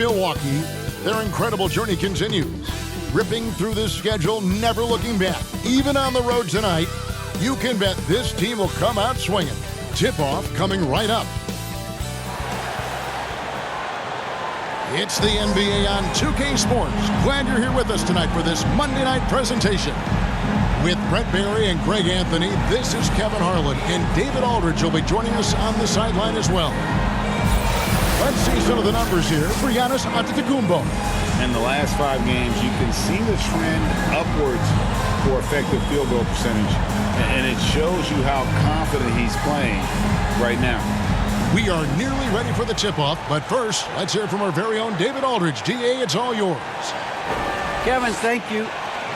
Milwaukee, their incredible journey continues. Ripping through this schedule, never looking back. Even on the road tonight, you can bet this team will come out swinging. Tip-off coming right up. It's the NBA on 2K Sports. Glad you're here with us tonight for this Monday night presentation. With Brett Barry and Greg Anthony, this is Kevin Harlan, and David Aldridge will be joining us on the sideline as well. Let's see some of the numbers here for Giannis Antetokounmpo. In the last 5 games, you can see the trend upwards for effective field goal percentage, and it shows you how confident he's playing right now. We are nearly ready for the tip-off, but first, let's hear from our very own David Aldridge. DA, it's all yours. Kevin, thank you.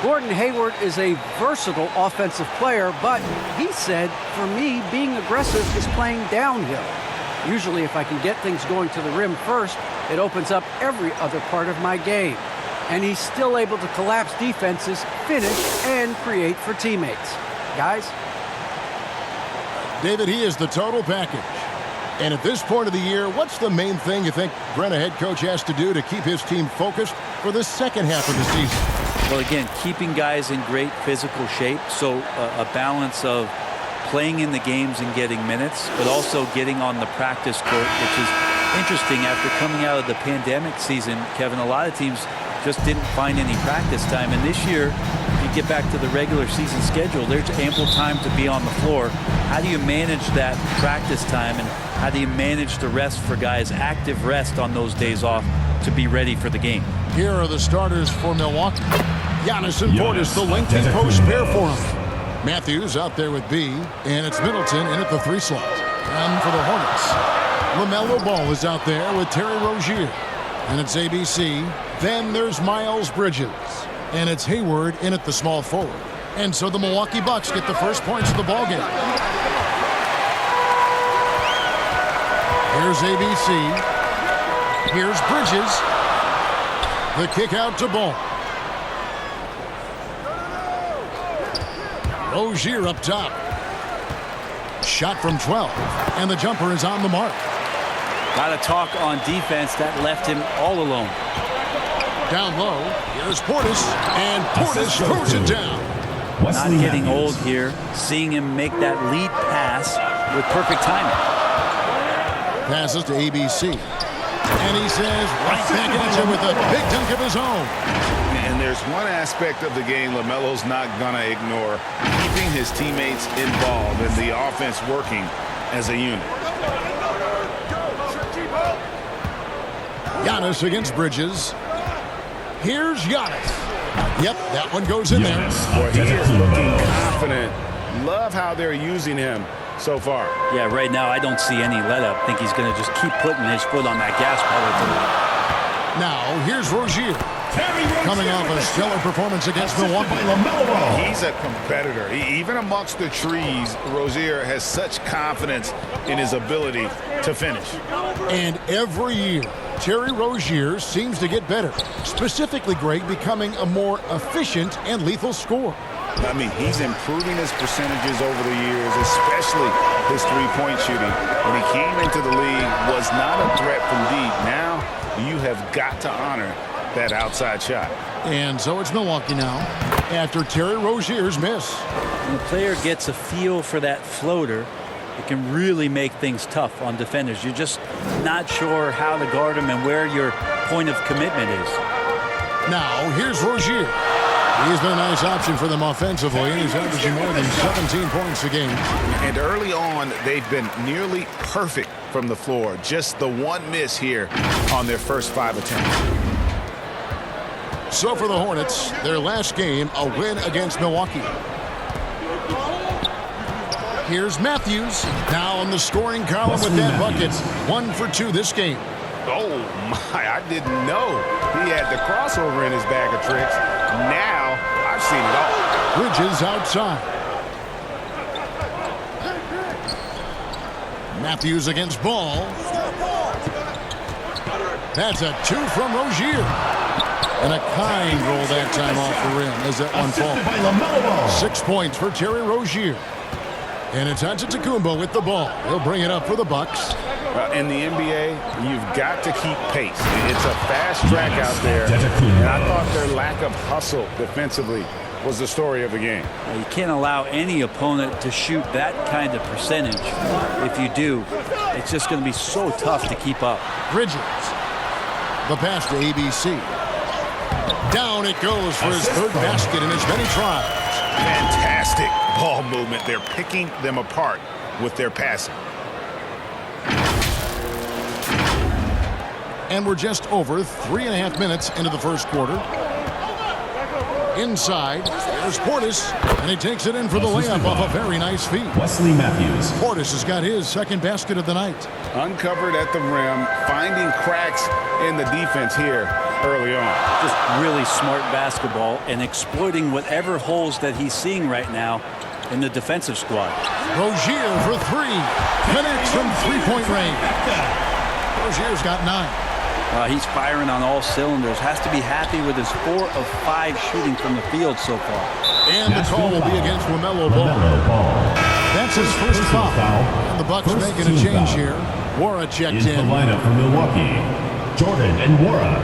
Gordon Hayward is a versatile offensive player, but he said, for me, being aggressive is playing downhill. Usually, if I can get things going to the rim first, it opens up every other part of my game. And he's still able to collapse defenses, finish, and create for teammates. Guys? David, he is the total package. And at this point of the year, what's the main thing you think Brent, a head coach, has to do to keep his team focused for the second half of the season? Well, again, keeping guys in great physical shape, so a balance of playing in the games and getting minutes, but also getting on the practice court, which is interesting after coming out of the pandemic season. Kevin, a lot of teams just didn't find any practice time, and this year, if you get back to the regular season schedule, there's ample time to be on the floor. How do you manage that practice time, and how do you manage the rest for guys, active rest on those days off to be ready for the game? Here are the starters for Milwaukee. Giannis and Portis, the lengthy post pair for him. Matthews out there with B, and it's Middleton in at the 3 slot. And for the Hornets, LaMelo Ball is out there with Terry Rozier, and it's ABC. Then there's Miles Bridges, and it's Hayward in at the small forward. And so the Milwaukee Bucks get the first points of the ballgame. Here's ABC. Here's Bridges. The kick out to Ball. Rozier up top. Shot from 12. And the jumper is on the mark. Got to talk on defense. That left him all alone. Down low. Here's Portis. And Portis throws it down. Not getting old here. Seeing him make that lead pass with perfect timing. Passes to ABC. And he says right back at you with a big dunk of his own. And there's one aspect of the game LaMelo's not going to ignore. Keeping his teammates involved and the offense working as a unit. Giannis against Bridges. Here's Giannis. Yep, that one goes in there. Boy, he is looking confident. Love how they're using him so far. Yeah, right now I don't see any let-up. I think he's going to just keep putting his foot on that gas pedal. Now, here's Rozier. Coming off a stellar performance against Milwaukee. He's a competitor. Even amongst the trees, Rozier has such confidence in his ability to finish. And every year, Terry Rozier seems to get better. Specifically, Greg, becoming a more efficient and lethal scorer. I mean, he's improving his percentages over the years, especially his three-point shooting. When he came into the league, was not a threat from deep. Now, you have got to honor that outside shot. And so it's Milwaukee now after Terry Rozier's miss. When the player gets a feel for that floater, it can really make things tough on defenders. You're just not sure how to guard him and where your point of commitment is. Now, here's Rozier. He's been a nice option for them offensively, and he's averaging more than 17 points a game. And early on, they've been nearly perfect from the floor. Just the one miss here on their first 5 attempts. So for the Hornets, their last game, a win against Milwaukee. Here's Matthews, now in the scoring column with that bucket. 1 for 2 this game. Oh, my, I didn't know he had the crossover in his bag of tricks. Now, I've seen it all. Bridges outside. Matthews against Ball. That's a 2 from Rozier. And a kind roll that time off the rim as that one falls. 6 points for Terry Rozier. And it's Antetokounmpo with the ball. He'll bring it up for the Bucks. In the NBA, you've got to keep pace. It's a fast track out there, and I thought their lack of hustle defensively was the story of the game. You can't allow any opponent to shoot that kind of percentage. If you do, it's just going to be so tough to keep up. Bridges. The pass to ABC. Down it goes for his third basket in as many tries. Fantastic ball movement. They're picking them apart with their passing. And we're just over 3.5 minutes into the first quarter. Inside, there's Portis, and he takes it in for the layup off a very nice feed. Wesley Matthews. Portis has got his second basket of the night. Uncovered at the rim, finding cracks in the defense here early on. Just really smart basketball and exploiting whatever holes that he's seeing right now in the defensive squad. Rozier for three. Connects from three-point range. Rozier's got 9. He's firing on all cylinders. Has to be happy with his 4 of 5 shooting from the field so far. And the call will be against LaMelo Ball. That's his first foul. And the Bucks making a change here. Wara checked in. The lineup for Milwaukee. Jordan and Wara.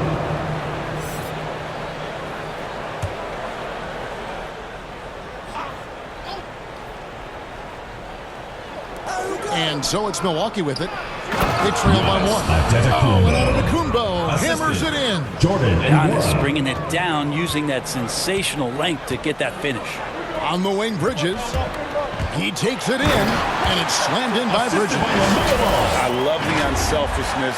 And so it's Milwaukee with it. They trail by 1. Oh, and Antetokounmpo hammers it in. Jordan and Giannis bringing it down, using that sensational length to get that finish. On the wing, Bridges. He takes it in, and it's slammed in by Bridges. I love the unselfishness,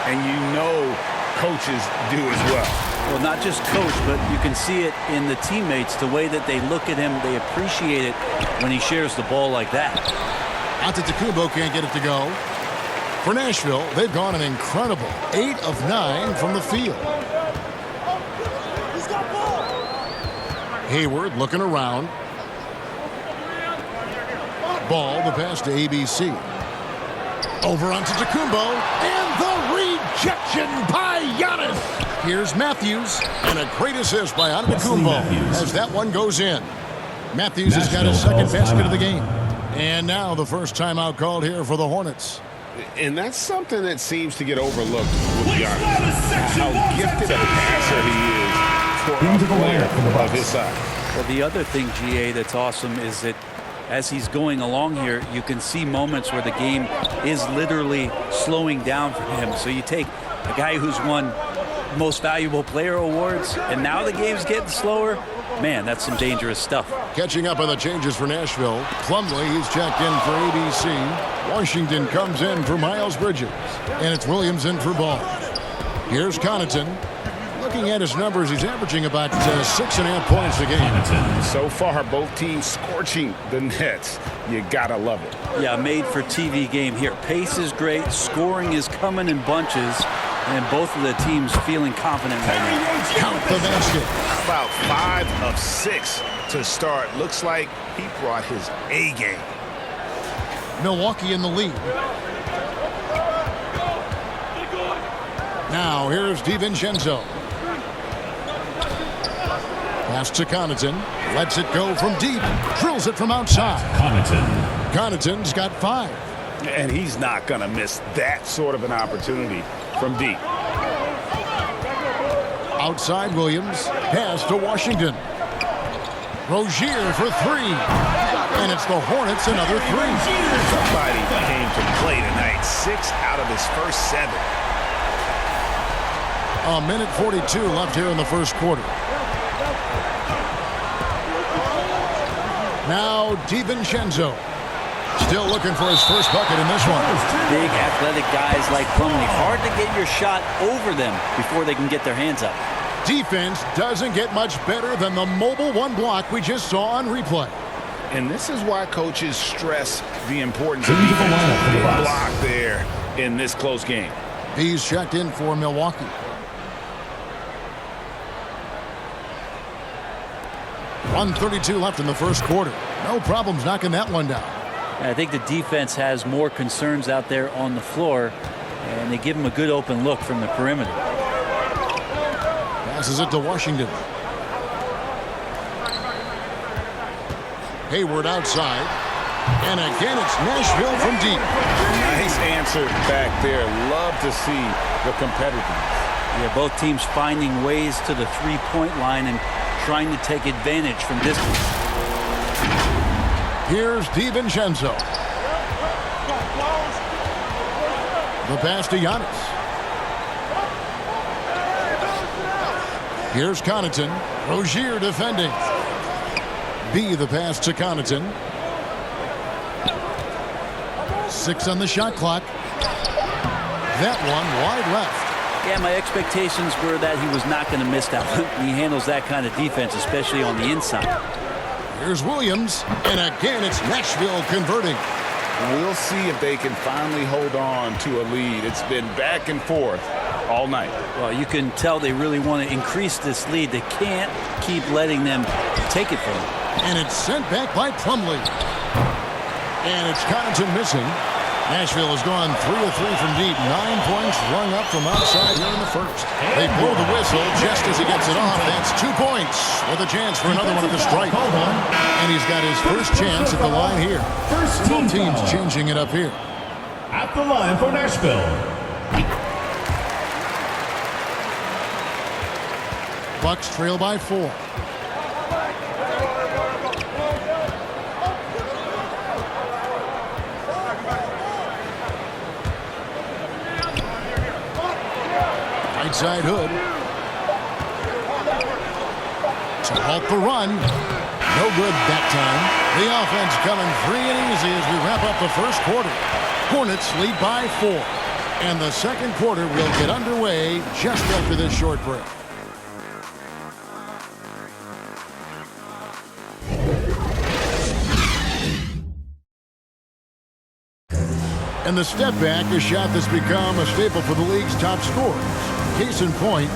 and you know coaches do as well. Well, not just coach, but you can see it in the teammates, the way that they look at him. They appreciate it when he shares the ball like that. Antetokounmpo can't get it to go. For Nashville, they've gone an incredible 8 of 9 from the field. Hayward looking around. Ball, the pass to ABC. Over onto Antetokounmpo, and the rejection by Giannis. Here's Matthews, and a great assist by Antetokounmpo as that one goes in. Matthews has got his second basket of the game. And now the first timeout called here for the Hornets. And that's something that seems to get overlooked with Giannis. How gifted a passer he is for a player of his size. Well, the other thing, GA, that's awesome is that as he's going along here, you can see moments where the game is literally slowing down for him. So you take a guy who's won most valuable player awards, and now the game's getting slower. Man, that's some dangerous stuff. Catching up on the changes for Nashville. Plumlee, he's checked in for ABC. Washington comes in for Miles Bridges. And it's Williams in for Ball. Here's Connaughton. Looking at his numbers, he's averaging about 6.5 points a game. So far, both teams scorching the Nets. You gotta love it. Yeah, made for TV game here. Pace is great. Scoring is coming in bunches. And both of the teams feeling confident right now. Count the basket. About 5 of 6 to start. Looks like he brought his A game. Milwaukee in the lead. Now here's DiVincenzo. Pass to Connaughton. Lets it go from deep. Drills it from outside. Connaughton's got 5. And he's not going to miss that sort of an opportunity from deep. Outside Williams. Pass to Washington. Rozier for 3. And it's the Hornets another 3. Somebody came to play tonight. 6 out of his first 7. A minute 42 left here in the first quarter. Now DiVincenzo. Still looking for his first bucket in this one. Big athletic guys like Plumlee. Hard to get your shot over them before they can get their hands up. Defense doesn't get much better than the mobile one block we just saw on replay. And this is why coaches stress the importance of defense. Good block there in this close game. He's checked in for Milwaukee. .132 left in the first quarter. No problems knocking that one down. I think the defense has more concerns out there on the floor, and they give him a good open look from the perimeter. Passes it to Washington. Hayward outside. And again, it's Nashville from deep. Nice answer back there. Love to see the competitiveness. Yeah, both teams finding ways to the three-point line and trying to take advantage from distance. Here's DiVincenzo. The pass to Giannis. Here's Connaughton. Rozier defending. B, the pass to Connaughton. 6 on the shot clock. That one wide left. Yeah, my expectations were that he was not going to miss that one. He handles that kind of defense, especially on the inside. Here's Williams. And again, it's Nashville converting. We'll see if they can finally hold on to a lead. It's been back and forth all night. Well, you can tell they really want to increase this lead. They can't keep letting them take it from them. And it's sent back by Plumlee. And it's Connaughton missing. Nashville has gone 3 of 3 from deep. 9 points rung up from outside here in the first. They blow the whistle just as he gets it off. That's 2 points with a chance for another one at the stripe. And he's got his first chance at the line here. Both teams changing it up here. At the line for Nashville. Bucks trail by 4. Right side Hood. To halt the run. No good that time. The offense coming free and easy as we wrap up the first quarter. Hornets lead by 4. And the second quarter will get underway just after this short break. And the step back, a shot that's become a staple for the league's top scorers. Case in point,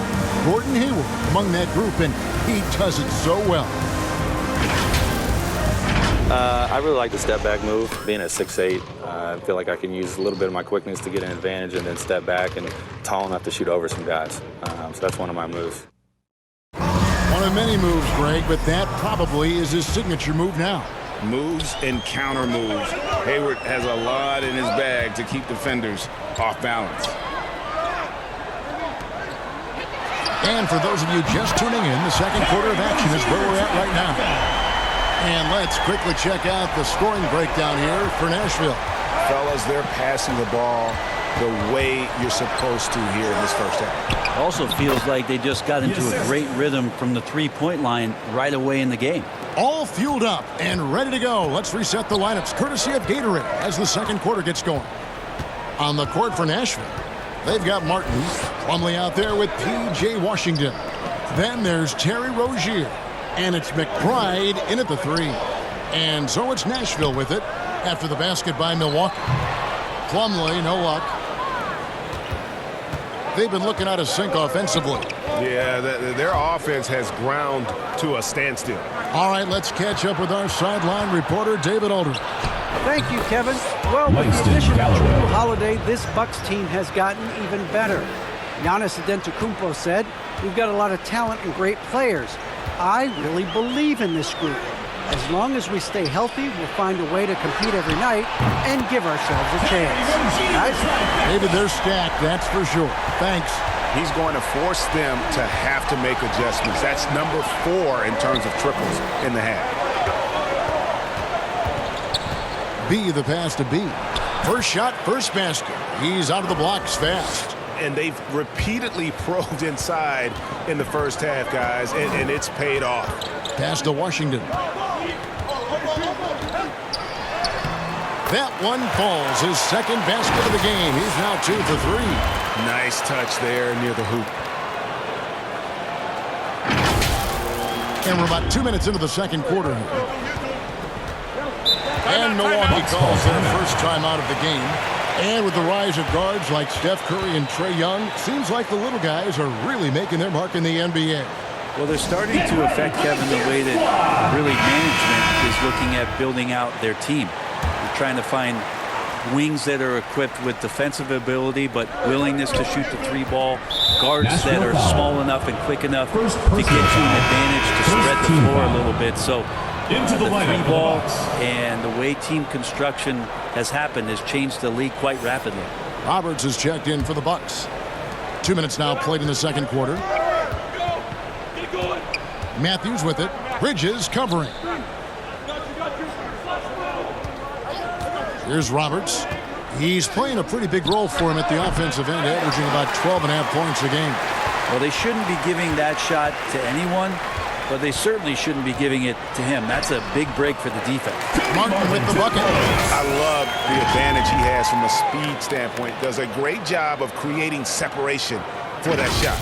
Gordon Hayward among that group, and he does it so well. I really like the step back move. Being at 6'8", I feel like I can use a little bit of my quickness to get an advantage and then step back and tall enough to shoot over some guys. So that's one of my moves. One of many moves, Greg, but that probably is his signature move now. Moves and counter moves. Hayward has a lot in his bag to keep defenders off balance. And for those of you just tuning in, the second quarter of action is where we're at right now. And let's quickly check out the scoring breakdown here for Nashville. Fellas, they're passing the ball the way you're supposed to here in this first half. Also feels like they just got into a great rhythm from the three-point line right away in the game. All fueled up and ready to go. Let's reset the lineups courtesy of Gatorade as the second quarter gets going. On the court for Nashville, they've got Martin. Plumlee out there with P.J. Washington. Then there's Terry Rozier. And it's McBride in at the 3. And so it's Nashville with it after the basket by Milwaukee. Plumlee, no luck. They've been looking out of sync offensively. Yeah, their offense has ground to a standstill. All right, let's catch up with our sideline reporter, David Aldridge. Thank you, Kevin. Well, with the addition of Jrue Holiday, this Bucks team has gotten even better. Giannis Antetokounmpo said, "We've got a lot of talent and great players. I really believe in this group. As long as we stay healthy, we'll find a way to compete every night and give ourselves a chance." Guys? Maybe they're stacked, that's for sure. Thanks. He's going to force them to have to make adjustments. That's number 4 in terms of triples in the half. B, the pass to B. First shot, first basket. He's out of the blocks fast. And they've repeatedly probed inside in the first half, guys, and it's paid off. Pass to Washington. That one falls. His second basket of the game. He's now 2 for 3. Nice touch there near the hoop. And we're about 2 minutes into the second quarter here. And Milwaukee calls their first time out of the game. And with the rise of guards like Steph Curry and Trae Young, it seems like the little guys are really making their mark in the NBA. Well, they're starting to affect, Kevin, the way that really management is looking at building out their team. They're trying to find wings that are equipped with defensive ability but willingness to shoot the 3-ball, guards that are small enough and quick enough to get you an advantage to spread the floor a little bit. So Into the lineup three for the ball, Bucks. and the way team construction has happened has changed the league quite rapidly. Roberts is checked in for the Bucks. 2 minutes now played in the second quarter. Matthews with it. Bridges covering. Here's Roberts. He's playing a pretty big role for him at the offensive end, averaging about 12.5 points a game. Well, they shouldn't be giving that shot to anyone, but they certainly shouldn't be giving it to him. That's a big break for the defense. Martin with the bucket. I love the advantage he has from a speed standpoint. Does a great job of creating separation for that shot.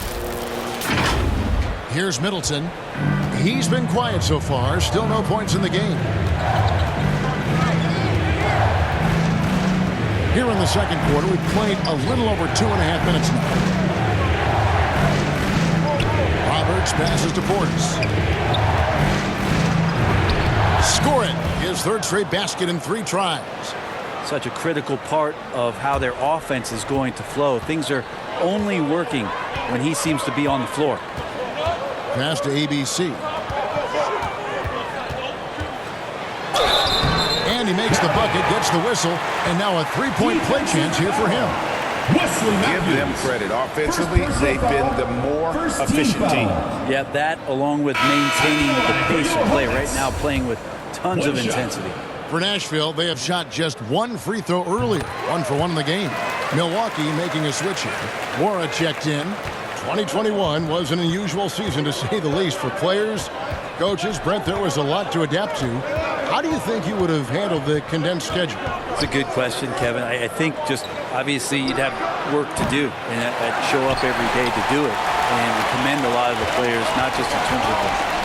Here's Middleton. He's been quiet so far. Still no points in the game. Here in the second quarter, we've played a little over 2.5 minutes now. Roberts passes to Portis. Score it. His third straight basket in 3 tries. Such a critical part of how their offense is going to flow. Things are only working when he seems to be on the floor. Pass to ABC. And he makes the bucket, gets the whistle, and now a 3-point play chance here for him. Give them credit. Offensively, they've been the more efficient team. Yeah, that along with maintaining the pace of play. Right now playing with tons of intensity. For Nashville, they have shot just 1 free throw earlier. 1 for 1 in the game. Milwaukee making a switch here. Wara checked in. 2021 was an unusual season, to say the least, for players, coaches. Brent, there was a lot to adapt to. How do you think you would have handled the condensed schedule? It's a good question, Kevin. I think just obviously you'd have work to do and I'd show up every day to do it. And we commend a lot of the players, not just in terms of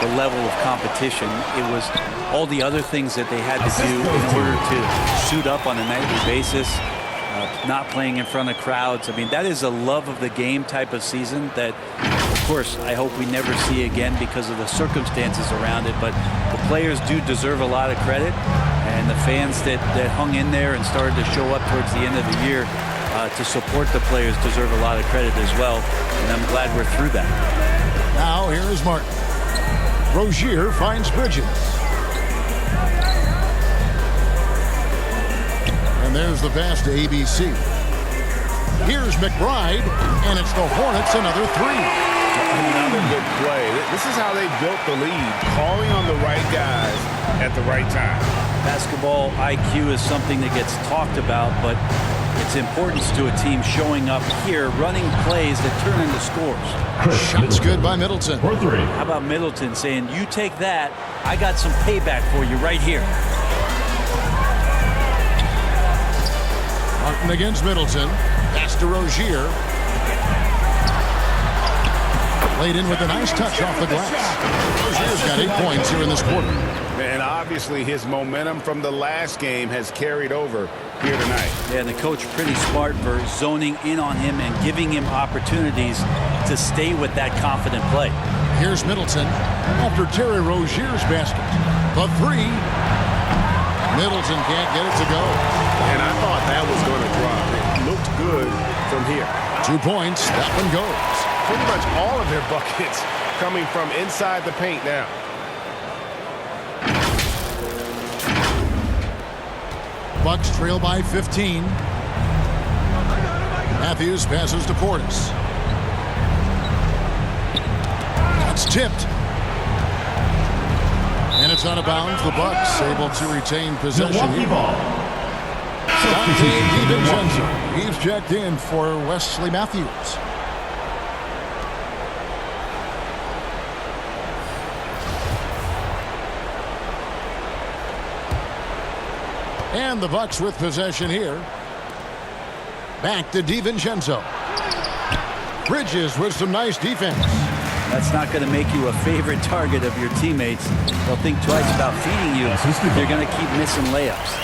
the level of competition. It was all the other things that they had to do in order to suit up on a nightly basis. Not playing in front of crowds. I mean, that is a love of the game type of season that, of course, I hope we never see again because of the circumstances around it. But the players do deserve a lot of credit. And the fans that hung in there and started to show up towards the end of the year to support the players deserve a lot of credit as well. And I'm glad we're through that. Now here is Martin. Rozier finds Bridges. And there's the pass to ABC. Here's McBride, and it's the Hornets another 3. Another good play. This is how they built the lead, calling on the right guys at the right time. Basketball IQ is something that gets talked about, but its importance to a team showing up here, running plays that turn into scores. Shots good by Middleton. For 3. How about Middleton saying, you take that, I got some payback for you right here. Martin against Middleton. Pass to Rozier. Laid in with a nice touch off the glass. Rozier's got 8 points here in this quarter. And obviously his momentum from the last game has carried over here tonight. Yeah, and the coach pretty smart for zoning in on him and giving him opportunities to stay with that confident play. Here's Middleton after Terry Rozier's basket. The 3. Middleton can't get it to go. And I thought that was going to drop. It looked good from here. 2 points. That one goes. Pretty much all of their buckets coming from inside the paint now. Bucks trail by 15. Matthews passes to Portis. That's tipped. And it's out of bounds. The Bucks able to retain possession. Milwaukee ball. Dante DiVincenzo. He's checked in for Wesley Matthews. And the Bucks with possession here. Back to DiVincenzo. Bridges with some nice defense. That's not going to make you a favorite target of your teammates. They'll think twice about feeding you. They're going to keep missing layups.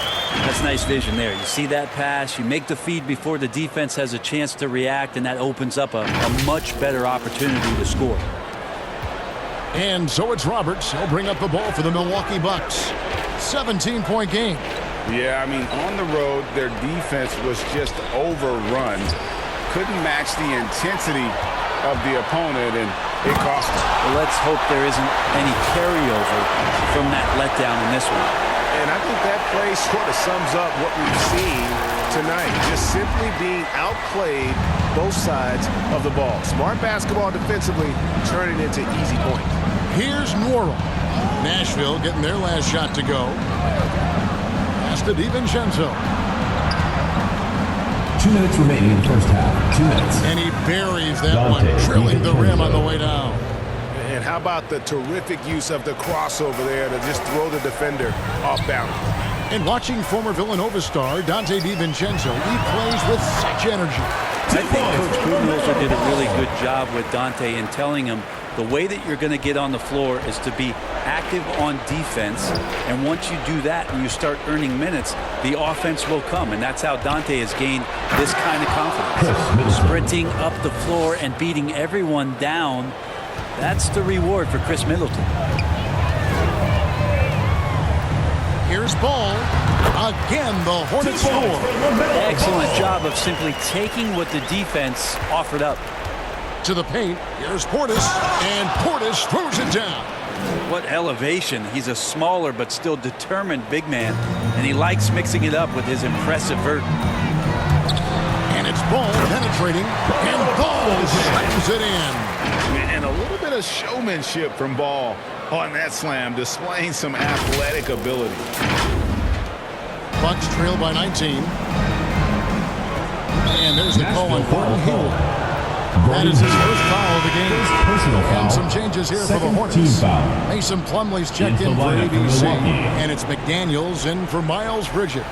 That's nice vision there. You see that pass, you make the feed before the defense has a chance to react, and that opens up a much better opportunity to score. And so it's Roberts. He'll bring up the ball for the Milwaukee Bucks. 17-point game. Yeah, I mean, on the road, their defense was just overrun. Couldn't match the intensity of the opponent, and it cost him. Well, let's hope there isn't any carryover from that letdown in this one. And I think that play sort of sums up what we've seen tonight. Just simply being outplayed both sides of the ball. Smart basketball defensively, turning into easy points. Here's New Orleans. Nashville getting their last shot to go. Pass to DiVincenzo. 2 minutes remaining in the first half. 2 minutes. And he buries that one, drilling the rim on the way down. And how about the terrific use of the crossover there to just throw the defender off balance. And watching former Villanova star Dante DiVincenzo, he plays with such energy. I think Coach Budenholzer did a really good job with Dante in telling him the way that you're going to get on the floor is to be active on defense, and once you do that and you start earning minutes, the offense will come, and that's how Dante has gained this kind of confidence. Sprinting up the floor and beating everyone down, that's the reward for Chris Middleton. Here's Ball. Again, the Hornets score. Excellent job of simply taking what the defense offered up. To the paint, here's Portis, and Portis throws it down. What elevation. He's a smaller but still determined big man, and he likes mixing it up with his impressive vert. And it's Ball penetrating, and Ball slams it in. And a little bit of showmanship from Ball on that slam, displaying some athletic ability. Bucks trail by 19. And there's the call on Gordon Hayward. That is his first foul of the game. And some changes here for the Hornets. Mason Plumlee's checked in for ABC. And it's McDaniels in for Miles Bridges.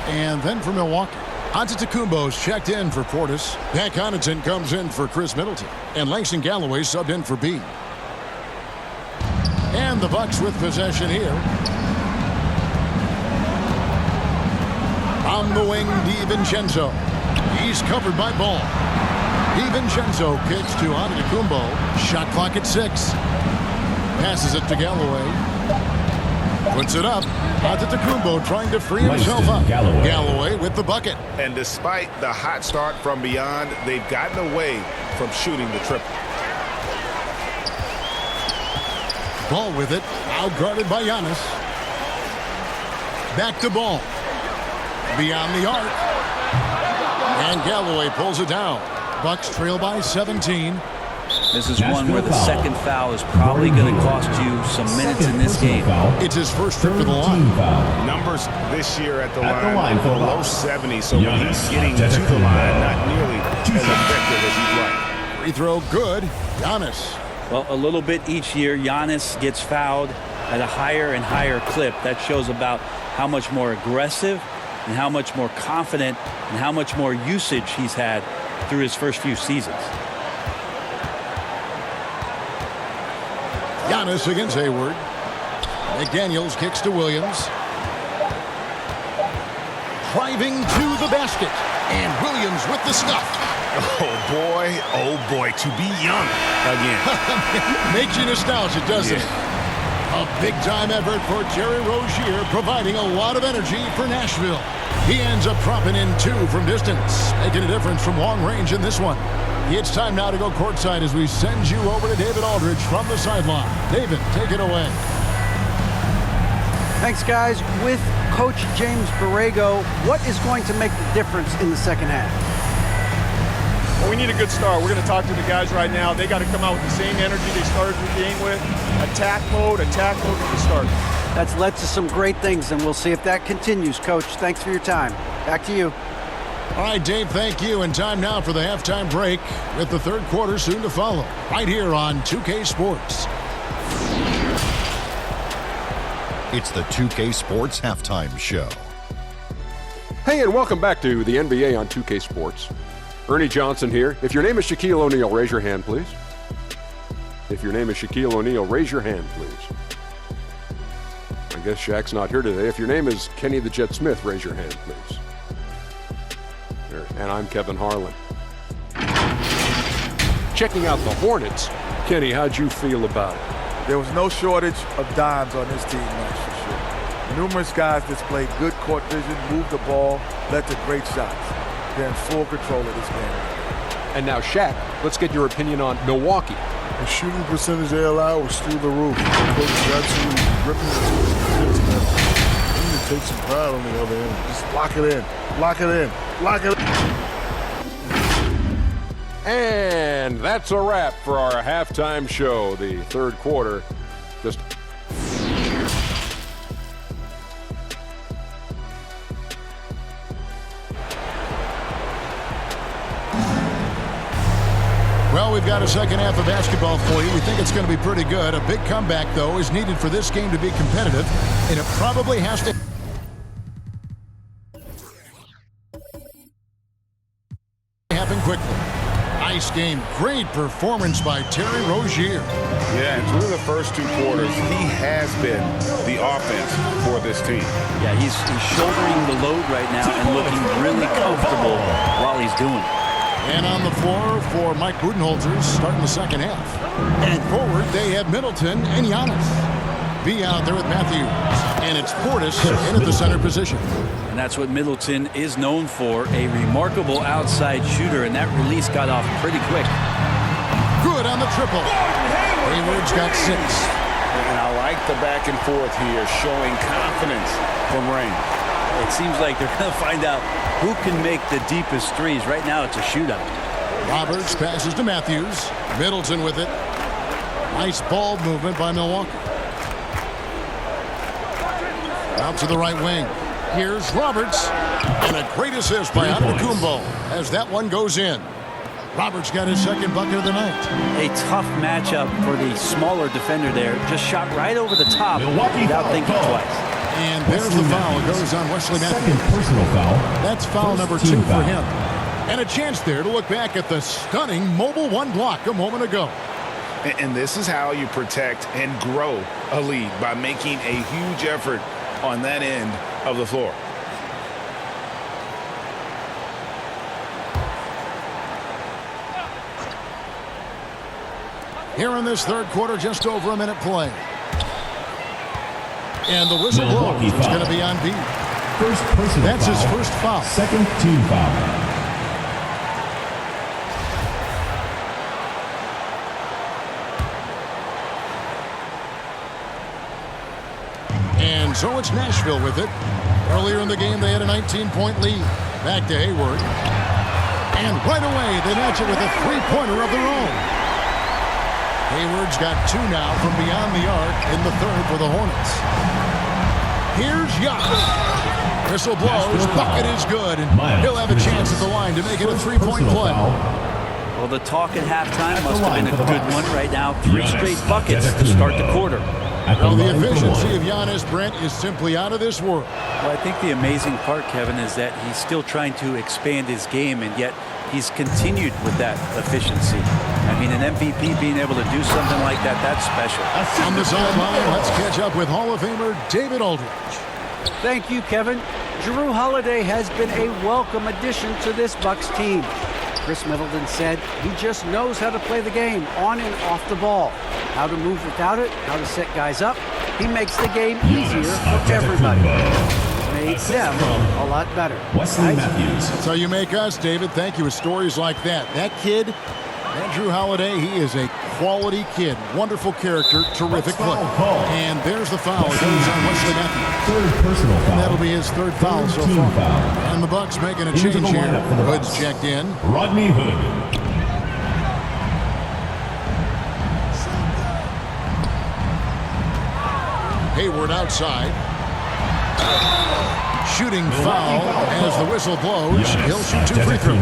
And then for Milwaukee, Antetokounmpo's checked in for Portis. Pat Connaughton comes in for Chris Middleton. And Langston Galloway subbed in for B. And the Bucks with possession here. On the wing, DiVincenzo. He's covered by Ball. DiVincenzo kicks to Antetokounmpo. Shot clock at 6. Passes it to Galloway. Puts it up. Antetokounmpo trying to free himself up. Galloway with the bucket. And despite the hot start from beyond, they've gotten away from shooting the triple. Ball with it. Out guarded by Giannis. Back to Ball. Beyond the arc. And Galloway pulls it down. Bucks trail by 17. This is one where the second foul is probably going to cost you some minutes in this game. It's his first trip to the line. Numbers this year at the line for low 70s, so when he's getting to the line, not nearly as effective as he'd like. Free throw good. Giannis. Well, a little bit each year, Giannis gets fouled at a higher and higher clip. That shows about how much more aggressive and how much more confident and how much more usage he's had through his first few seasons. Giannis against Hayward. McDaniels kicks to Williams. Driving to the basket. And Williams with the stuff. Oh boy, to be young again. Makes you nostalgic, doesn't it? A big-time effort for Terry Rozier, providing a lot of energy for Nashville. He ends up dropping in 2 from distance, making a difference from long range in this one. It's time now to go courtside as we send you over to David Aldridge from the sideline. David, take it away. Thanks, guys. With Coach James Borrego, what is going to make the difference in the second half? Well, we need a good start. We're going to talk to the guys right now. They got to come out with the same energy they started the game with. Attack mode from the start. That's led to some great things, and we'll see if that continues. Coach, thanks for your time. Back to you. All right, Dave, thank you. And time now for the halftime break with the third quarter soon to follow. Right here on 2K Sports. It's the 2K Sports Halftime Show. Hey, and welcome back to the NBA on 2K Sports. Ernie Johnson here. If your name is Shaquille O'Neal, raise your hand, please. If your name is Shaquille O'Neal, raise your hand, please. I guess Shaq's not here today. If your name is Kenny the Jet Smith, raise your hand, please. There. And I'm Kevin Harlan. Checking out the Hornets. Kenny, how'd you feel about it? There was no shortage of dimes on this team, that's for sure. Numerous guys displayed good court vision, moved the ball, led to great shots. They're in full control of this game. And now, Shaq, let's get your opinion on Milwaukee. The shooting percentage they allow was through the roof. Coach is absolutely ripping it to his man. They need to take some pride on the other end. Just lock it in. Lock it in. Lock it in. And that's a wrap for our halftime show. The third quarter just... Well, we've got a second half of basketball for you. We think it's going to be pretty good. A big comeback, though, is needed for this game to be competitive, and it probably has to happen quickly. Nice game. Great performance by Terry Rozier. Yeah, and through the first two quarters, he has been the offense for this team. Yeah, he's shouldering the load right now and looking really comfortable while he's doing it. And on the floor for Mike Budenholzer starting the second half. And forward, they have Middleton and Giannis. B out there with Matthews. And it's Portis in at the center position. And that's what Middleton is known for, a remarkable outside shooter, and that release got off pretty quick. Good on the triple. Hayward's got 6. And I like the back and forth here, showing confidence from Rain. It seems like they're going to find out who can make the deepest threes. Right now, it's a shootout. Roberts passes to Matthews. Middleton with it. Nice ball movement by Milwaukee. Out to the right wing. Here's Roberts. And a great assist by Antetokounmpo as that one goes in. Roberts got his second bucket of the night. A tough matchup for the smaller defender there. Just shot right over the top without thinking twice. And there's the foul. It goes on Wesley Matthews. Second personal foul. That's foul number 2 for him. And a chance there to look back at the stunning mobile one block a moment ago. And this is how you protect and grow a lead, by making a huge effort on that end of the floor. Here in this third quarter, just over a minute play. And the whistle blows. It's going to be on B. First personal That's foul. his first foul. Second team foul. And so it's Nashville with it. Earlier in the game, they had a 19-point lead. Back to Hayward. And right away, they match it with a three-pointer of their own. Hayward's got 2 now from beyond the arc in the third for the Hornets. Here's Giannis. Whistle blows. Bucket is good. And he'll have a chance at the line to make it a three-point play. Well, the talk at halftime must have been a good one. Right now, 3 straight buckets to start the quarter. Well, the efficiency of Giannis, Brent, is simply out of this world. Well, I think the amazing part, Kevin, is that he's still trying to expand his game, and yet he's continued with that efficiency. I mean, an MVP being able to do something like that, that's special. On the sideline, let's catch up with Hall of Famer David Aldridge. Thank you, Kevin. Jrue Holiday has been a welcome addition to this Bucks team. Chris Middleton said he just knows how to play the game on and off the ball, how to move without it, how to set guys up. He makes the game easier for everybody. Made them a lot better. Wesley Matthews. So you make us, David. Thank you with stories like that. That kid, Andrew Holiday, he is a quality kid. Wonderful character, terrific play. And there's the foul. It goes on Wesley Matthews. Third personal foul. And that'll be his third foul so far. And the Bucks making a change here. Hood's checked in. Rodney Hood. Hayward outside. Shooting foul as the whistle blows. He'll shoot 2 free throws.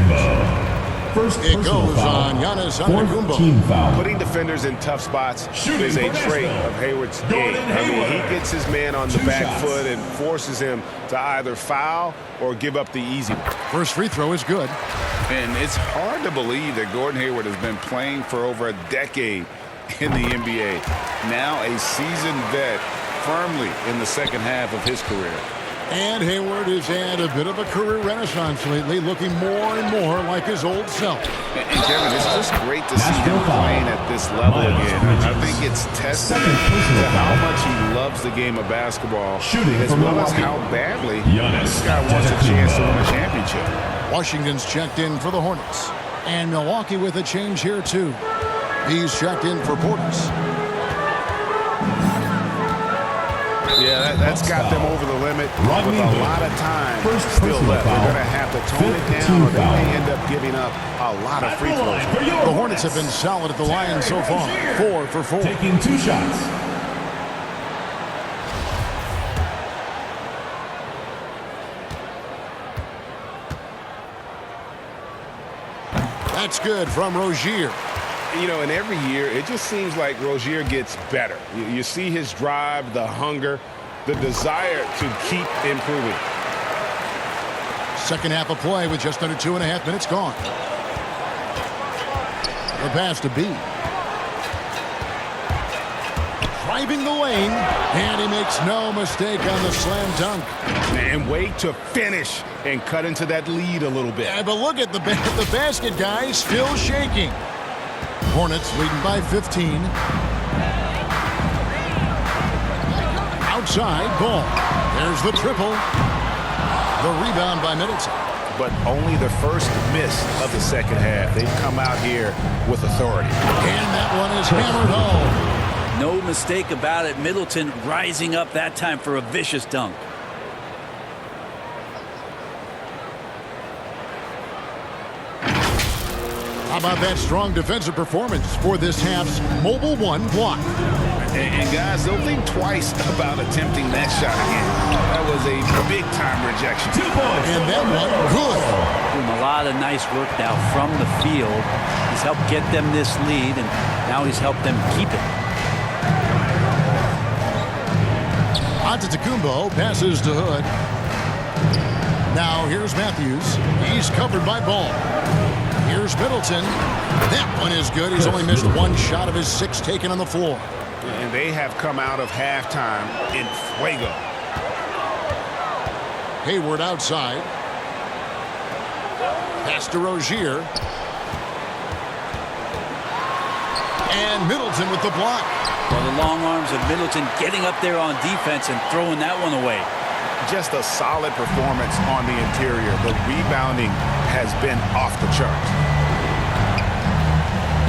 It goes on Giannis Antetokounmpo. Putting defenders in tough spots is a trait of Hayward's game. I mean, he gets his man on the back foot and forces him to either foul or give up the easy one. First free throw is good. And it's hard to believe that Gordon Hayward has been playing for over a decade in the NBA. Now a seasoned vet, firmly in the second half of his career. And Hayward has had a bit of a career renaissance lately, looking more and more like his old self. And Kevin, it's just great to see him playing at this level again. I think it's testament to how much he loves the game of basketball, as well as how badly this guy wants a chance to win a championship. Washington's checked in for the Hornets. And Milwaukee with a change here, too. He's checked in for Portis. Yeah, that's got them over the limit with a lot of time still left. They're going to have to tone it down, or they may end up giving up a lot of free throws. The Hornets have been solid at the line so far. 4 for 4. Taking 2 shots. That's good from Rozier. You know, and every year, it just seems like Rozier gets better. You see his drive, the hunger, the desire to keep improving. Second half of play with just under 2.5 minutes gone. The pass to B. Driving the lane, and he makes no mistake on the slam dunk. And wait to finish and cut into that lead a little bit. Yeah, but look at the basket, guys, still shaking. Hornets leading by 15. Outside, ball. There's the triple. The rebound by Middleton. But only the first miss of the second half. They've come out here with authority. And that one is hammered home. No mistake about it. Middleton rising up that time for a vicious dunk. How about that strong defensive performance for this half's Mobile One block? And guys, don't think twice about attempting that shot again. That was a big-time rejection. 2 points. And that one, good. Doing a lot of nice work now from the field. He's helped get them this lead, and now he's helped them keep it. Antetokounmpo passes to Hood. Now here's Matthews. He's covered by Ball. Here's Middleton. That one is good. He's only missed one shot of his 6 taken on the floor. And they have come out of halftime in fuego. Hayward outside. Pass to Rozier. And Middleton with the block. Well, the long arms of Middleton getting up there on defense and throwing that one away. Just a solid performance on the interior. The rebounding has been off the charts.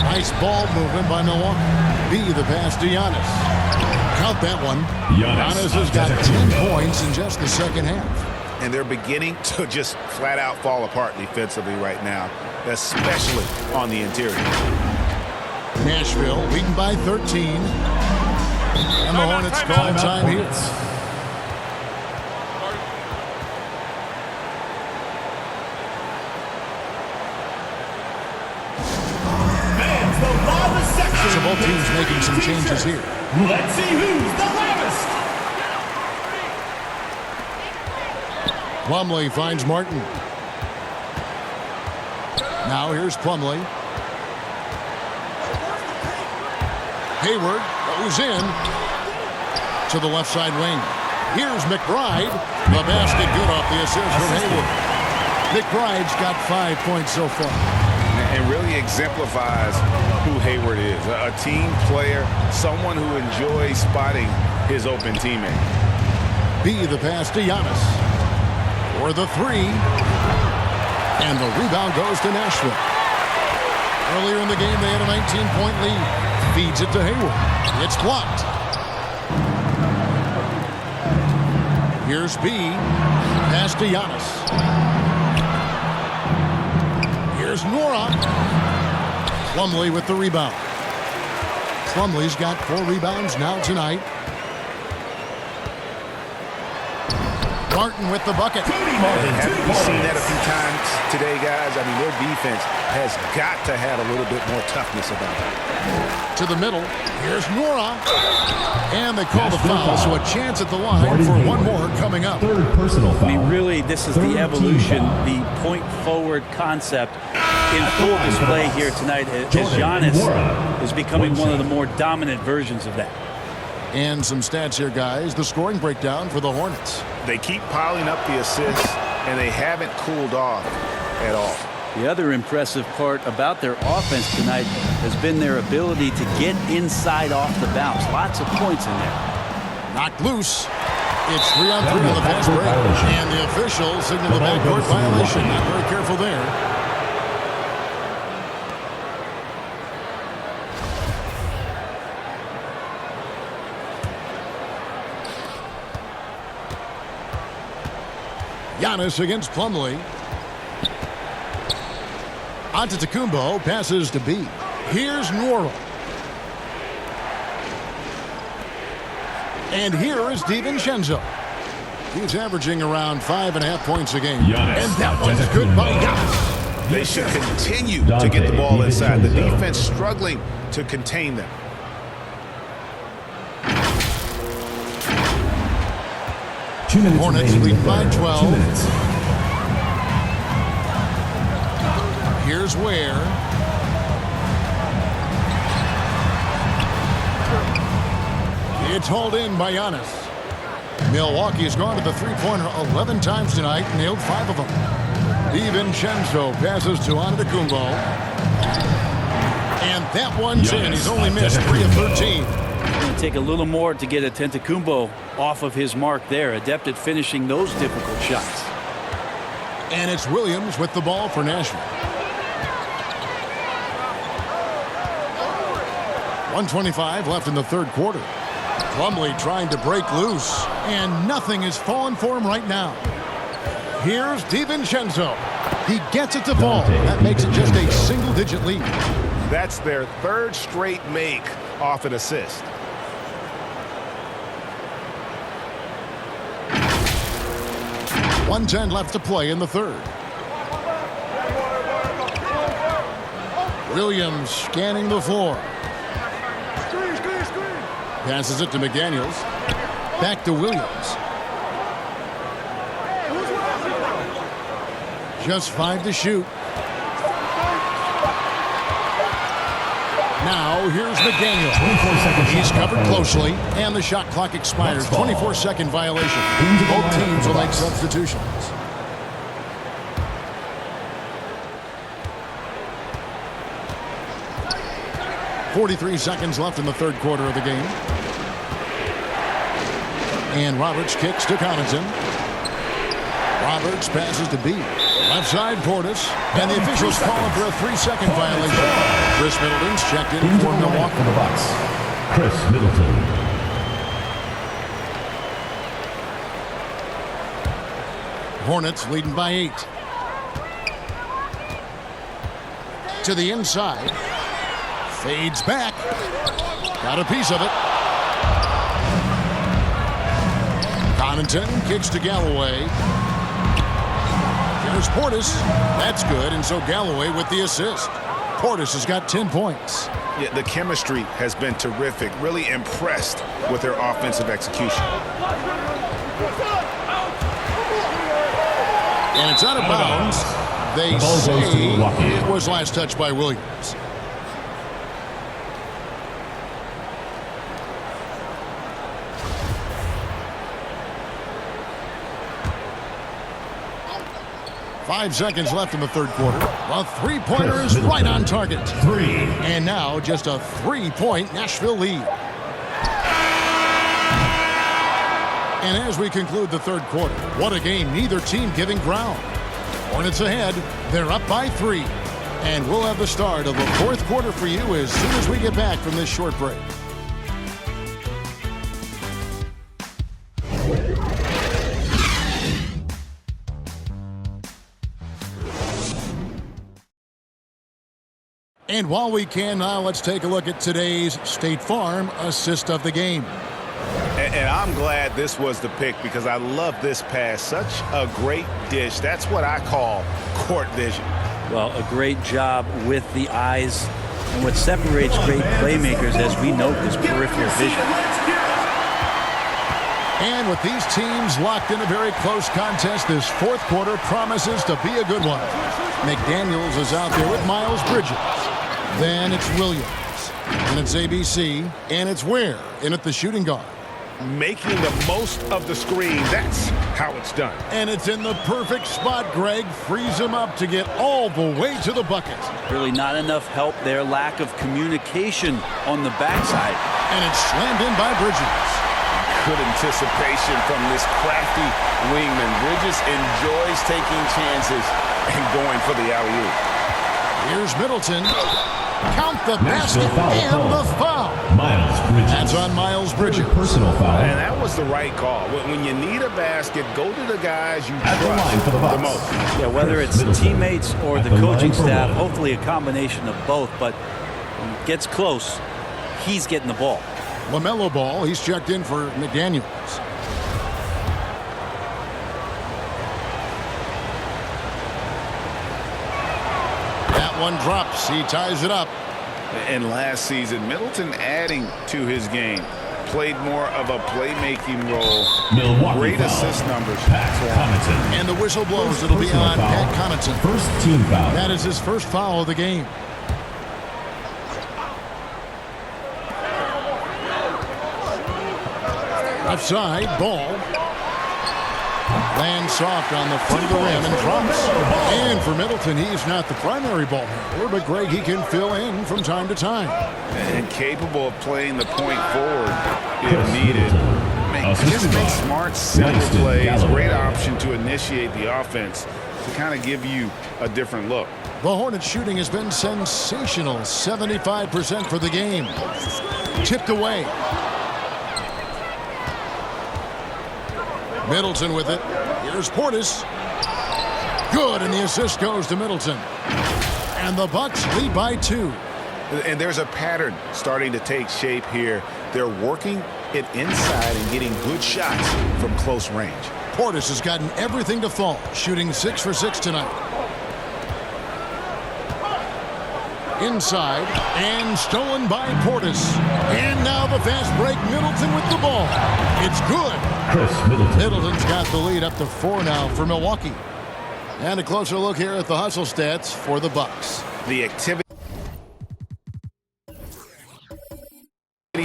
Nice ball movement by Milwaukee. B, the pass to Giannis. Count that one. Giannis has got 10 points in just the second half. And they're beginning to just flat out fall apart defensively right now, especially on the interior. Nashville leading by 13. And the Hornets call time here. So both teams making some changes here. Let's see who's the loudest. Plumlee finds Martin. Now here's Plumlee. Hayward goes in to the left side wing. Here's McBride. The basket good off the assist from Hayward. McBride's got 5 points so far. And really exemplifies who Hayward is. A team player, someone who enjoys spotting his open teammate. B, the pass to Giannis. For the 3. And the rebound goes to Nashville. Earlier in the game, they had a 19-point lead. Feeds it to Hayward. It's blocked. Here's B. Pass to Giannis. Here's Nora. Plumlee with the rebound. Plumlee's got 4 rebounds now tonight. Martin with the bucket. Haven't we seen that a few times today, guys? I mean, their defense has got to have a little bit more toughness about it. To the middle. Here's Nora. And they call the foul, so a chance at the line for one more coming up. Third personal foul. I mean, really, this is the evolution, the point-forward concept in full display here tonight as Giannis is becoming one of the more dominant versions of that. And some stats here, guys. The scoring breakdown for the Hornets. They keep piling up the assists, and they haven't cooled off at all. The other impressive part about their offense tonight has been their ability to get inside off the bounce. Lots of points in there. Knocked loose. It's 3-on-3 on the fast break. And the officials signal the backcourt violation. Not very careful there. Giannis against Plumlee. Antetokounmpo passes to B. Here's Nwora. And here is DiVincenzo. He's averaging around 5.5 points a game. And that one's good by Giannis. They should continue to get the ball inside. The defense struggling to contain them. Hornets lead by 12. 2 minutes. Here's Ware. It's hauled in by Giannis. Milwaukee has gone to the three-pointer 11 times tonight, nailed 5 of them. DiVincenzo passes to Antetokounmpo. And that one's in. He's only missed 3 of 13. It's going to take a little more to get Antetokounmpo off of his mark there. Adept at finishing those difficult shots. And it's Williams with the ball for Nashville. 1:25 left in the third quarter. Plumlee trying to break loose, and nothing is falling for him right now. Here's DiVincenzo. He gets it to fall. That makes it just a single-digit lead. That's their 3rd straight make off an assist. .110 left to play in the third. Williams scanning the floor. Passes it to McDaniels. Back to Williams. Just 5 to shoot. Now here's McDaniels. He's covered closely, and the shot clock expires. 24-second violation. Both teams will make substitutions. .43 seconds left in the third quarter of the game. And Roberts kicks to Connaughton. Roberts passes to B. Left side Portis. And the officials calling for a 3-second violation. Chris Middleton's checked in for Milwaukee. For the Bucks, Chris Middleton. Hornets leading by 8. To the inside. Fades back. Got a piece of it. Connaughton kicks to Galloway. Here's Portis. That's good, and so Galloway with the assist. Portis has got 10 points. Yeah, the chemistry has been terrific. Really impressed with their offensive execution. And it's out of bounds. They say it was last touched by Williams. Five seconds left in the third quarter. A three-pointer is right on target. 3. And now just a 3-point Nashville lead. And as we conclude the third quarter, what a game, neither team giving ground. Hornets ahead, they're up by 3. And we'll have the start of the fourth quarter for you as soon as we get back from this short break. And while we can now, let's take a look at today's State Farm assist of the game. And I'm glad this was the pick because I love this pass. Such a great dish. That's what I call court vision. Well, a great job with the eyes. And what separates great playmakers, as we note, is peripheral vision. And with these teams locked in a very close contest, this fourth quarter promises to be a good one. McDaniels is out there with Miles Bridges. Then it's Williams. And it's ABC. And it's Ware in at the shooting guard. Making the most of the screen. That's how it's done. And it's in the perfect spot. Greg frees him up to get all the way to the bucket. Really not enough help there. Lack of communication on the backside. And it's slammed in by Bridges. Good anticipation from this crafty wingman. Bridges enjoys taking chances and going for the alley-oop. Here's Middleton. Count the basket and the foul. Miles That's on Miles Bridges. Personal foul. And that was the right call. When you need a basket, go to the guys you At the line for the trust the Bucks. most. Yeah, whether it's Middleton. teammates or At the the line coaching for staff, one. hopefully a combination of both, but when it gets close, he's getting the ball. LaMelo Ball, he's checked in for McDaniels. That one drops. He ties it up. And last season, Middleton adding to his game. Played more of a playmaking role. Milwaukie Great foul. assist numbers. Pat Connaughton. And the whistle blows. First It'll be personal on foul. Pat Connaughton. First team foul. That is his first foul of the game. Left side, Ball. Lands soft on the front of the rim and drops. And for Middleton, he's not the primary ball handler, but Greg, he can fill in from time to time. And capable of playing the point forward if needed. Just make smart, simple plays. Great option to initiate the offense to kind of give you a different look. The Hornets shooting has been sensational. 75% for the game. Tipped away. Middleton with it. Here's Portis. Good, and the assist goes to Middleton. And the Bucks lead by 2. And there's a pattern starting to take shape here. They're working it inside and getting good shots from close range. Portis has gotten everything to fall, shooting 6 for 6 tonight. Inside, and stolen by Portis. And now the fast break, Middleton with the ball. It's good. Chris Middleton. Middleton's got the lead up to 4 now for Milwaukee. And a closer look here at the hustle stats for the Bucks. The activity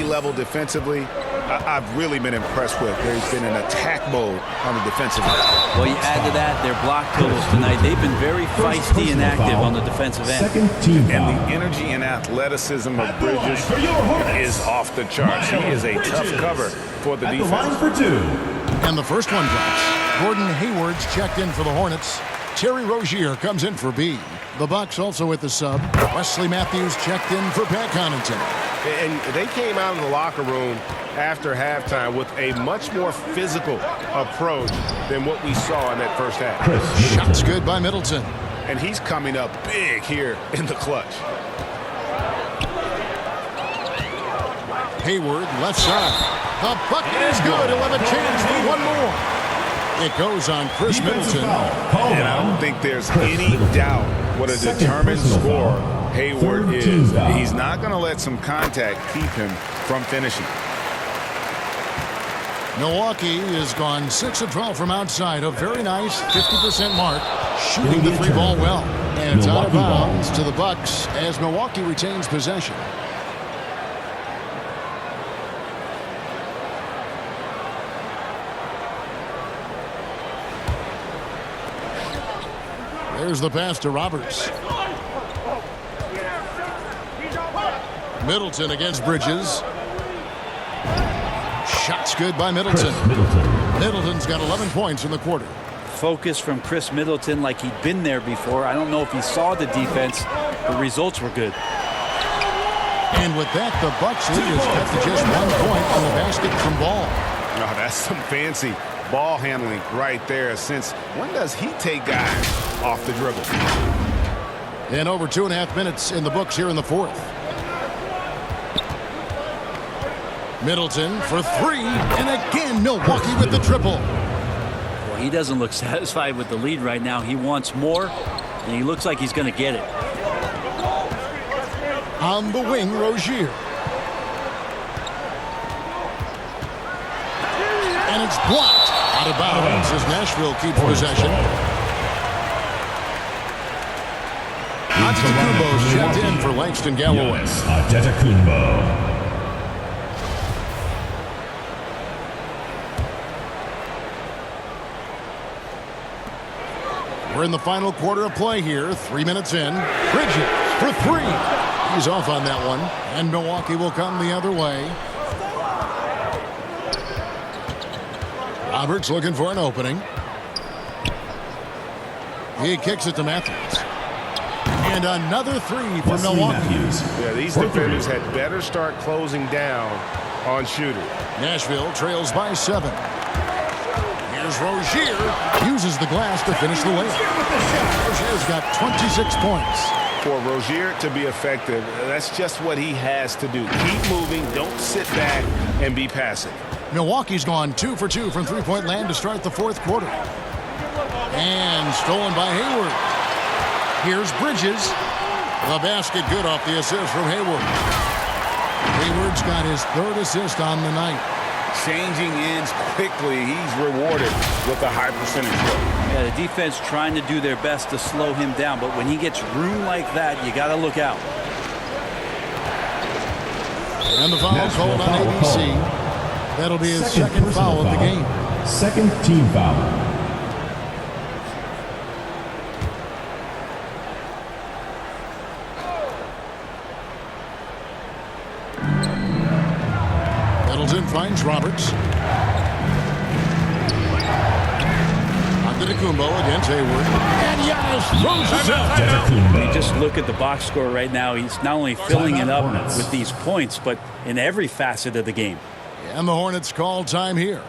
level defensively, I've really been impressed with. There's been an attack mode on the defensive end. Well, you add to that their block totals tonight. They've been very feisty and active on the defensive end. Second team And foul. the energy and athleticism of Bridges is off the charts. He is a tough cover for the At the line defense. for 2. And the first one drops. Gordon Hayward's checked in for the Hornets. Terry Rozier comes in for B. The Bucks also with the sub. Wesley Matthews checked in for Pat Connaughton. And they came out of the locker room after halftime with a much more physical approach than what we saw in that first half. Chris Middleton. Shots good by Middleton. And he's coming up big here in the clutch. Hayward, left side. The bucket is good. He'll have a chance for one more. It goes on Chris Defensive Middleton. foul. Called And I on don't think there's Chris any Middleton. doubt what a Second determined personal scorer foul. Hayward Third team is. foul. He's not going to let some contact keep him from finishing. Milwaukee has gone 6 of 12 from outside. A very nice 50% mark. Shooting the three ball well. And it's out of Milwaukee ball. bounds to the Bucks as Milwaukee retains possession. There's the pass to Roberts. Middleton against Bridges. Shots good by Middleton. Chris Middleton. Middleton's got 11 points in the quarter. Focus from Chris Middleton like he'd been there before. I don't know if he saw the defense. The results were good. And with that, the Bucks lead is cut to just 1 point on the basket from Ball. Oh, that's some fancy ball handling right there. Since when does he take guys off the dribble? And over 2.5 minutes in the books here in the fourth. Middleton for 3, and again Milwaukee with the triple. Well, he doesn't look satisfied with the lead right now. He wants more, and he looks like he's going to get it. On the wing, Rozier. And it's blocked. Out of bounds as Nashville keeps possession. Antetokounmpo's checked in for Langston Galloway. Antetokounmpo. We're in the final quarter of play here. 3 minutes in. Bridges for 3. He's off on that one. And Milwaukee will come the other way. Roberts looking for an opening. He kicks it to Matthews. And another three for Wesley Milwaukee. Matthews. Yeah, these For defenders three. had better start closing down on shooting. Nashville trails by 7. Here's Rozier. Uses the glass to finish the layup. Rozier's got 26 points. For Rozier to be effective, that's just what he has to do. Keep moving, don't sit back and be passive. Milwaukee's gone 2 for 2 from three-point land to start the fourth quarter. And stolen by Hayward. Here's Bridges. The basket good off the assist from Hayward. Hayward's got his 3rd assist on the night. Changing ends quickly. He's rewarded with a high percentage look. Yeah, the defense trying to do their best to slow him down, but when he gets room like that, you got to look out. And the foul called on foul ABC. That'll be his second foul of the game. Second team foul. Middleton finds Roberts. Antetokounmpo against Hayward. And Giannis throws it up. Antetokounmpo. You just look at the box score right now. He's not only filling it up Hornets. with these points, but in every facet of the game. And the Hornets call time here.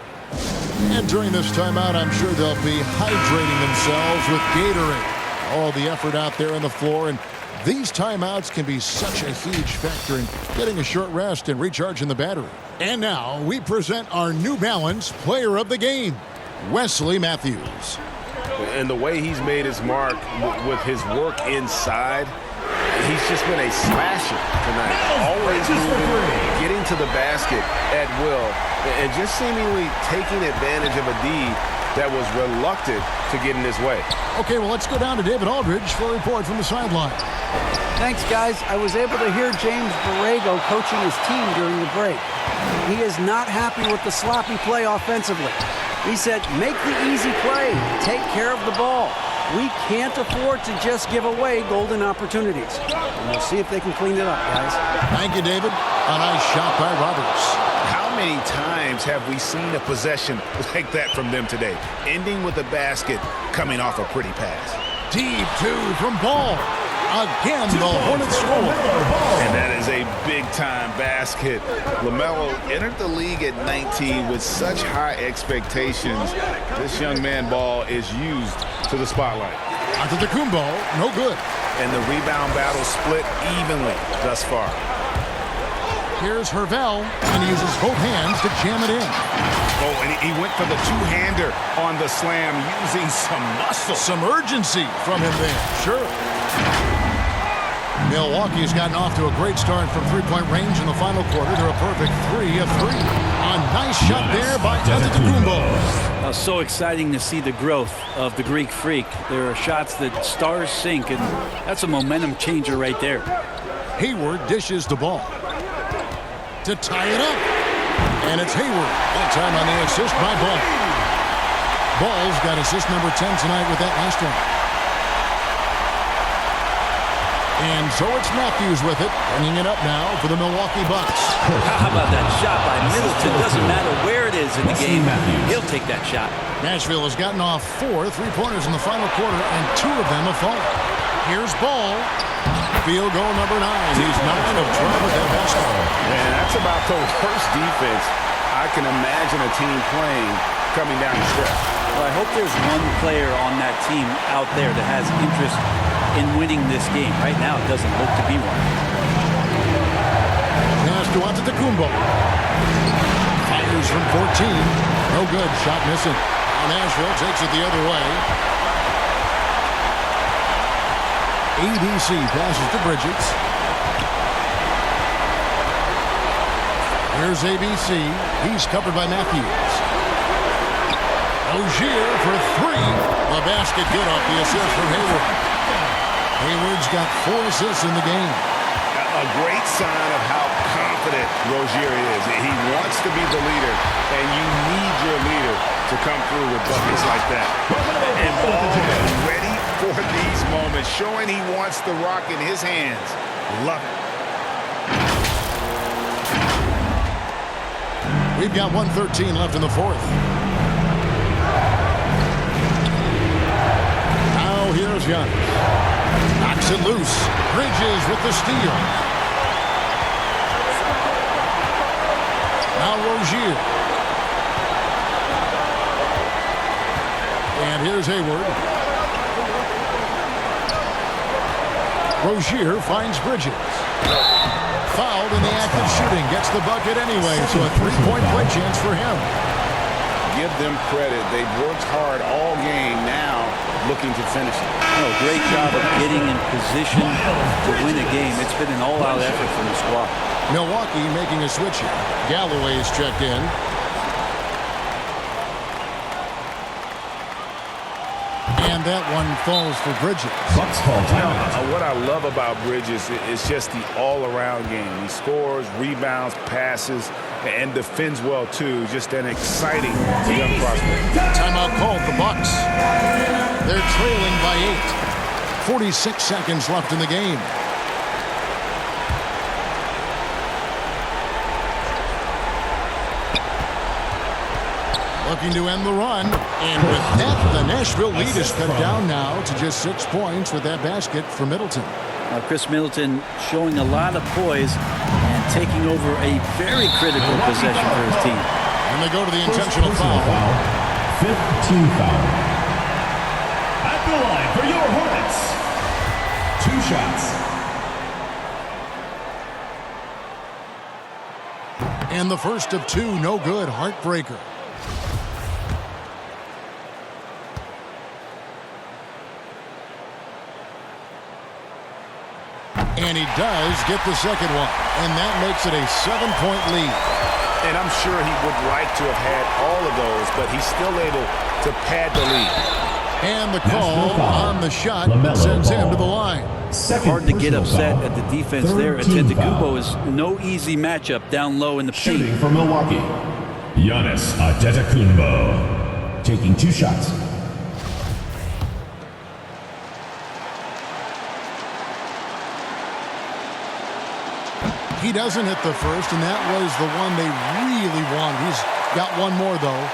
And during this timeout, I'm sure they'll be hydrating themselves with Gatorade. All the effort out there on the floor. And these timeouts can be such a huge factor in getting a short rest and recharging the battery. And now we present our New Balance Player of the Game, Wesley Matthews. And the way he's made his mark with his work inside, he's just been a slasher tonight. Always moving, getting to the basket at will, and just seemingly taking advantage of a D that was reluctant to get in his way. Okay, well, let's go down to David Aldridge for a report from the sideline. Thanks, guys. I was able to hear James Borrego coaching his team during the break. He is not happy with the sloppy play offensively. He said, make the easy play. Take care of the ball. We can't afford to just give away golden opportunities. And we'll see if they can clean it up, guys. Thank you, David. A nice shot by Roberts. How many times have we seen a possession like that from them today, ending with a basket coming off a pretty pass? Deep two from Ball. Again, the Hornets score. And that is a big-time basket. LaMelo entered the league at 19 with such high expectations. This young man Ball is used to the spotlight. Antetokounmpo, no good. And the rebound battle split evenly thus far. Here's Hervel, and he uses both hands to jam it in. Oh, and he went for the two-hander on the slam, using some muscle. Some urgency from him there, sure. Milwaukee has gotten off to a great start from three-point range in the final quarter. They're a perfect 3 of 3. A nice shot there by Antetokounmpo. So exciting to see the growth of the Greek Freak. There are shots that stars sink, and that's a momentum changer right there. Hayward dishes the ball to tie it up. And it's Hayward. That time on the assist by Ball. Ball's got assist number 10 tonight with that last one. And so it's Matthews with it, bringing it up now for the Milwaukee Bucks. How about that shot by Middleton? Doesn't matter where it is in the game. He'll take that shot. Nashville has gotten off 4 three-pointers in the final quarter, and 2 of them have fallen. Here's Ball. Field goal number 9. He's 9 of 12 with that basketball. Man, that's about the worst defense I can imagine a team playing coming down the stretch. Well, I hope there's one player on that team out there that has interest in winning this game. Right now, it doesn't look to be one. Pass to Antetokounmpo. Fires from 14. No good. Shot missing. Now Nashville takes it the other way. ABC passes to Bridges. Here's ABC. He's covered by Matthews. Rozier for 3. The basket good off the assist from Hayward. Hayward's got 4 assists in the game. A great sign of how confident Rozier is. He wants to be the leader, and you need your leader to come through with buckets like that. And Ball is ready for these moments, showing he wants the rock in his hands. Love it. We've got 1:13 left in the fourth. Now here's Giannis. Knocks Knocks it loose. Bridges with the steal. Now Rozier. And here's Hayward. Rozier finds Bridges. Fouled in the act of shooting. Gets the bucket anyway, so a three-point play chance for him. Give them credit. They've worked hard all game, now looking to finish it. Oh, great job of getting in position to win a game. It's been an all-out effort from the squad. Milwaukee making a switch here. Galloway's checked in. And that one falls for Bridges. Bucks call timeout. What I love about Bridges is just the all-around game. He scores, rebounds, passes, and defends well, too. Just an exciting young prospect. Timeout called the Bucks. They're trailing by 8. 46 seconds left in the game. Looking to end the run. And with that, the Nashville lead is cut down now to just 6 points with that basket for Middleton. Chris Middleton showing a lot of poise and taking over a very critical possession for his team. And they go to the intentional foul. Fifth team foul. At the line for your Hornets. 2 shots. And the first of 2, no good. Heartbreaker. And he does get the second one. And that makes it a 7-point lead. And I'm sure he would like to have had all of those, but he's still able to pad the lead. And the call on the shot sends him to the line. Hard to get upset at the defense there. Antetokounmpo is no easy matchup down low in the paint. Shooting for Milwaukee. Giannis Antetokounmpo. Taking 2 shots. He doesn't hit the first, and that was the one they really wanted. He's got one more, though.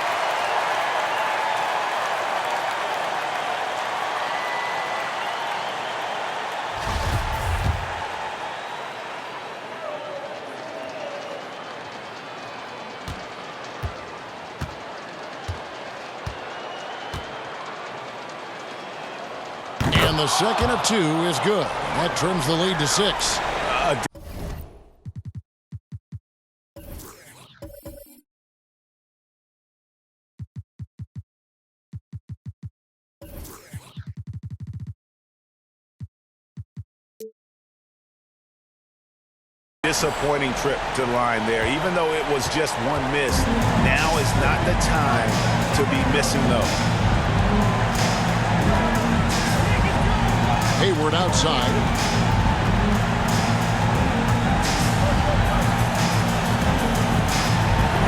And the second of 2 is good. That trims the lead to 6. Disappointing trip to the line there. Even though it was just one miss, now is not the time to be missing those. Hayward outside.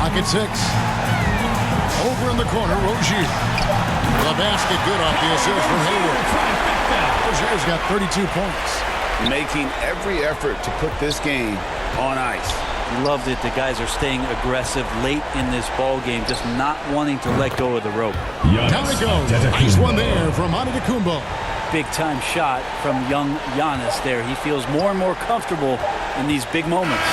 Pocket 6. Over in the corner, Rozier. The basket good off the assist from Hayward. Rozier's got 32 points. Making every effort to put this game on ice. Loved it. The guys are staying aggressive late in this ball game, just not wanting to let go of the rope. Down it goes. Nice one there from Antetokounmpo. Big-time shot from young Giannis there. He feels more and more comfortable in these big moments.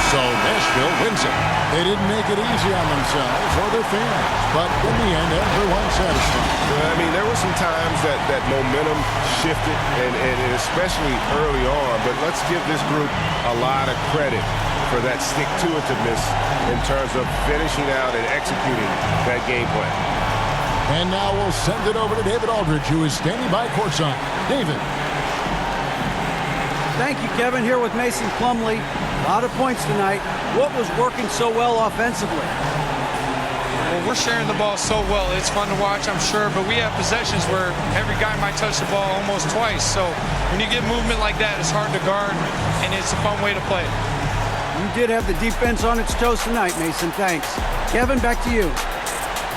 So Nashville wins it. They didn't make it easy on themselves or their fans, but in the end, everyone's satisfied. I mean, there were some times that momentum shifted, and especially early on, but let's give this group a lot of credit for that stick-to-itiveness in terms of finishing out and executing that game plan. And now we'll send it over to David Aldridge, who is standing by courtside. David. Thank you, Kevin. Here with Mason Plumlee. A lot of points tonight. What was working so well offensively? Well, we're sharing the ball so well. It's fun to watch, I'm sure, but we have possessions where every guy might touch the ball almost twice. So when you get movement like that, it's hard to guard, and it's a fun way to play. You did have the defense on its toes tonight, Mason. Thanks. Kevin, back to you.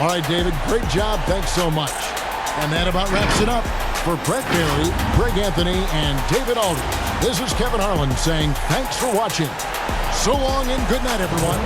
All right, David, great job. Thanks so much. And that about wraps it up. For Brett Bailey, Greg Anthony, and David Aldridge, this is Kevin Harlan saying thanks for watching. So long and good night, everyone.